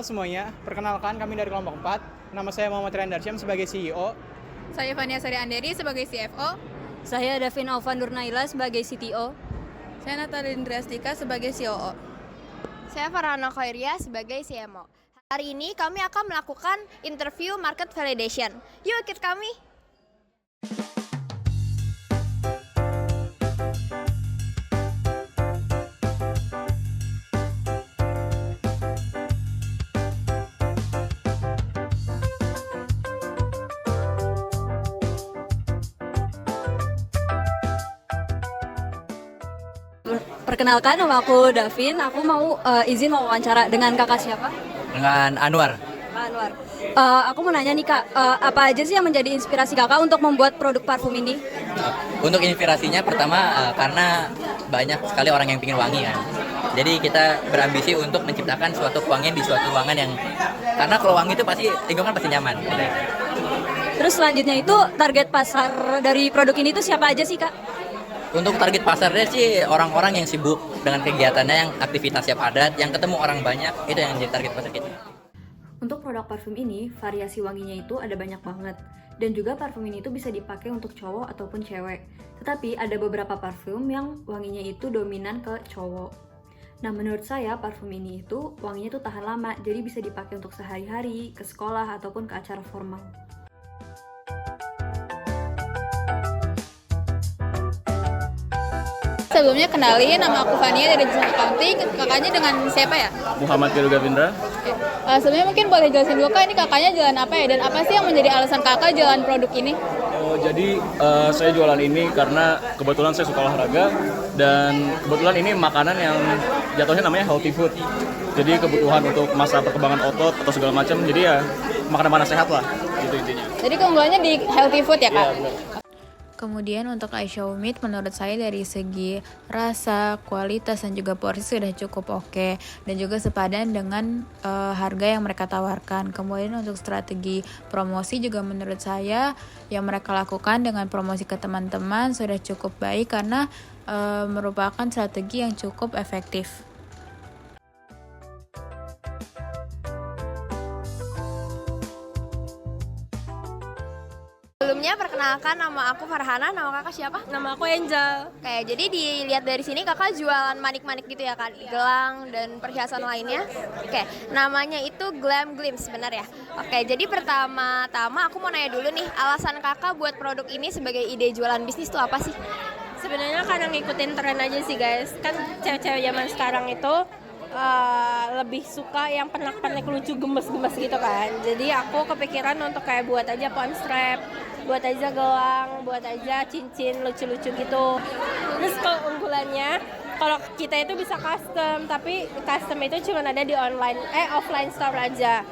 Halo semuanya, perkenalkan kami dari kelompok 4. Nama saya Muhammad Rian Darsyam sebagai CEO. Saya Fania Sari Anderi sebagai CFO. Saya Davin Alvan Nurnaila sebagai CTO. Saya Natalia Indriastika sebagai COO. Saya Farhana Khairia sebagai CMO. Hari ini kami akan melakukan interview market validation. Yuk ikut kami. Perkenalkan, nama aku Davin. Aku mau izin mau wawancara dengan kakak siapa? Dengan Anwar. Kak Anwar. Aku mau nanya nih kak, apa aja sih yang menjadi inspirasi kakak untuk membuat produk parfum ini? Untuk inspirasinya pertama karena banyak sekali orang yang ingin wangi kan. Jadi kita berambisi untuk menciptakan suatu wangian di suatu ruangan yang karena kalau wangi itu pasti lingkungan pasti nyaman. Terus selanjutnya itu target pasar dari produk ini tuh siapa aja sih kak? Untuk target pasarnya sih orang-orang yang sibuk dengan kegiatannya, yang aktivitasnya padat, yang ketemu orang banyak, itu yang jadi target pasar kita. Untuk produk parfum ini, variasi wanginya itu ada banyak banget. Dan juga parfum ini itu bisa dipakai untuk cowok ataupun cewek. Tetapi ada beberapa parfum yang wanginya itu dominan ke cowok. Nah, menurut saya parfum ini itu wanginya tuh tahan lama, jadi bisa dipakai untuk sehari-hari, ke sekolah, ataupun ke acara formal. Sebelumnya kenalin, nama aku Fania dari Jurusan Accounting. Kakaknya dengan siapa ya? Muhammad Kiru Gavindra. Sebelumnya mungkin boleh jelasin dulu kak, ini kakaknya jualan apa ya? Dan apa sih yang menjadi alasan kakak jualan produk ini? Jadi saya jualan ini karena kebetulan saya suka olahraga dan kebetulan ini makanan yang jatuhnya namanya healthy food. Jadi kebutuhan untuk masa perkembangan otot atau segala macam. Jadi ya makanan-makanan sehat lah, gitu intinya. Jadi keunggulannya di healthy food ya kak? Iya, benar. Kemudian untuk Aisha Umid menurut saya dari segi rasa, kualitas dan juga porsi sudah cukup oke dan juga sepadan dengan harga yang mereka tawarkan. Kemudian untuk strategi promosi juga menurut saya yang mereka lakukan dengan promosi ke teman-teman sudah cukup baik karena merupakan strategi yang cukup efektif. Sebelumnya perkenalkan nama aku Farhana, nama kakak siapa? Nama aku Angel. Oke, jadi dilihat dari sini kakak jualan manik-manik gitu ya kan, gelang dan perhiasan lainnya. Oke, namanya itu Glam Glimpse benar ya? Oke, jadi pertama-tama aku mau nanya dulu nih, alasan kakak buat produk ini sebagai ide jualan bisnis tuh apa sih? Sebenarnya karena ngikutin tren aja sih guys. Kan cewek-cewek zaman sekarang itu lebih suka yang pernak-pernik lucu gemes-gemes gitu kan. Jadi aku kepikiran untuk kayak buat aja pawn strap, buat aja gelang, buat aja cincin lucu-lucu gitu. Terus kalau unggulannya, kalau kita itu bisa custom, tapi custom itu cuma ada di offline store aja.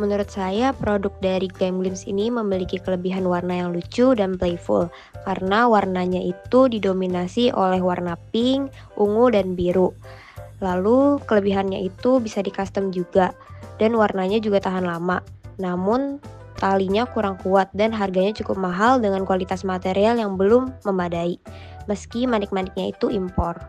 Menurut saya, produk dari Glam Glimpse ini memiliki kelebihan warna yang lucu dan playful karena warnanya itu didominasi oleh warna pink, ungu, dan biru. Lalu kelebihannya itu bisa di custom juga dan warnanya juga tahan lama. Namun talinya kurang kuat dan harganya cukup mahal dengan kualitas material yang belum memadai. Meski manik-maniknya itu impor.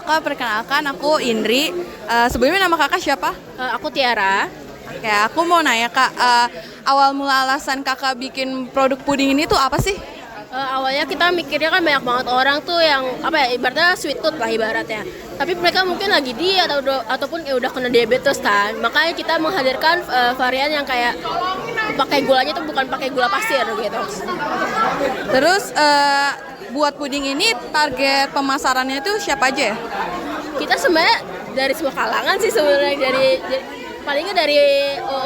Kak, perkenalkan aku Indri. Sebelumnya nama kakak siapa? Aku Tiara. Oke, aku mau nanya kak, awal mula alasan kakak bikin produk puding ini tuh apa sih? Awalnya kita mikirnya kan banyak banget orang tuh yang ibaratnya sweet tooth lah ibaratnya. Tapi mereka mungkin lagi diet ataupun udah kena diabetes kan. Makanya kita menghadirkan varian yang kayak pakai gulanya tuh bukan pakai gula pasir gitu. Terus buat puding ini target pemasarannya itu siapa aja ya? Kita sebenarnya dari semua kalangan sih sebenarnya palingnya dari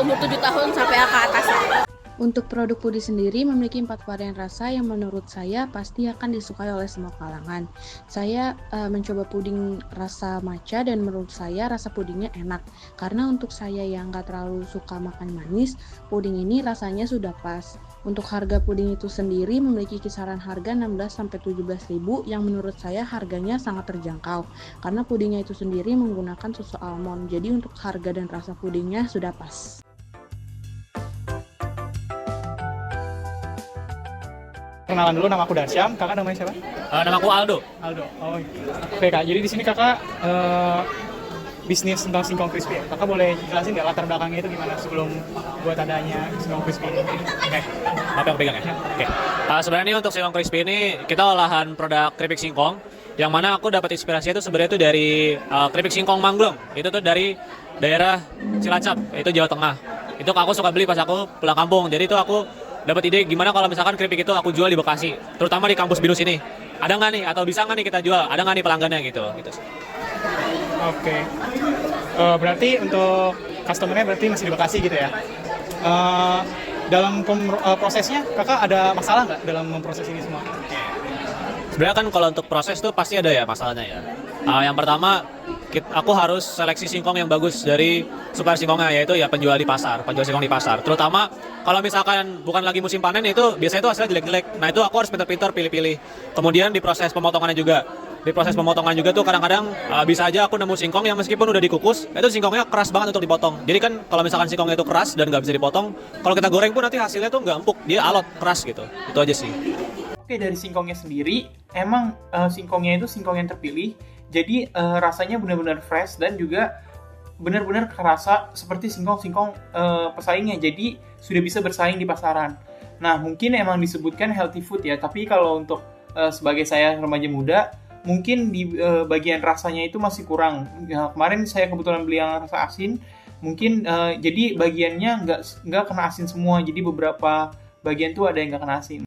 umur 7 tahun sampai ke atas lah. Untuk produk puding sendiri memiliki 4 varian rasa yang menurut saya pasti akan disukai oleh semua kalangan. Saya mencoba puding rasa matcha dan menurut saya rasa pudingnya enak. Karena untuk saya yang gak terlalu suka makan manis, puding ini rasanya sudah pas. Untuk harga puding itu sendiri memiliki kisaran harga 16-17 ribu yang menurut saya harganya sangat terjangkau. Karena pudingnya itu sendiri menggunakan susu almond, jadi untuk harga dan rasa pudingnya sudah pas. Kenalan dulu, nama aku Darsyam. Kakak namanya siapa? Nama aku Aldo. Aldo. Oh, oke Kak. Jadi di sini Kakak bisnis tentang singkong crispy. Kakak boleh jelasin nggak latar belakangnya itu gimana sebelum buat adanya singkong crispy ini? Oke, apa yang pegang ya? Oke. Sebenarnya ini untuk singkong crispy ini kita olahan produk keripik singkong, yang mana aku dapat inspirasinya itu sebenarnya itu dari keripik singkong Manglong. Itu tuh dari daerah Cilacap, itu Jawa Tengah. Itu aku suka beli pas aku pulang kampung. Jadi itu aku dapat ide gimana kalau misalkan keripik itu aku jual di Bekasi, terutama di kampus BINUS ini. Ada nggak nih atau bisa nggak nih kita jual? Ada nggak nih pelanggannya gitu. Oke. Berarti untuk customer-nya berarti masih di Bekasi gitu ya? Dalam prosesnya kakak ada masalah nggak dalam memproses ini semua? Sebenarnya kan kalau untuk proses tuh pasti ada ya masalahnya ya. Yang pertama, aku harus seleksi singkong yang bagus dari supplier singkongnya, yaitu ya penjual singkong di pasar. Terutama kalau misalkan bukan lagi musim panen itu biasanya itu hasilnya jelek-jelek. Nah itu aku harus pintar-pintar pilih-pilih. Kemudian di proses pemotongannya juga. Di proses pemotongan juga tuh kadang-kadang bisa aja aku nemu singkong yang meskipun udah dikukus, itu singkongnya keras banget untuk dipotong. Jadi kan kalau misalkan singkongnya itu keras dan nggak bisa dipotong, kalau kita goreng pun nanti hasilnya tuh nggak empuk, dia alot, keras gitu. Itu aja sih. Oke, dari singkongnya sendiri, emang singkongnya itu singkong yang terpilih, jadi rasanya benar-benar fresh dan juga benar-benar kerasa seperti singkong-singkong pesaingnya, jadi sudah bisa bersaing di pasaran. Nah, mungkin emang disebutkan healthy food ya, tapi kalau untuk sebagai saya remaja muda, mungkin di bagian rasanya itu masih kurang. Ya, kemarin saya kebetulan beli yang rasa asin, mungkin jadi bagiannya nggak kena asin semua, jadi beberapa bagian tuh ada yang nggak kena asin.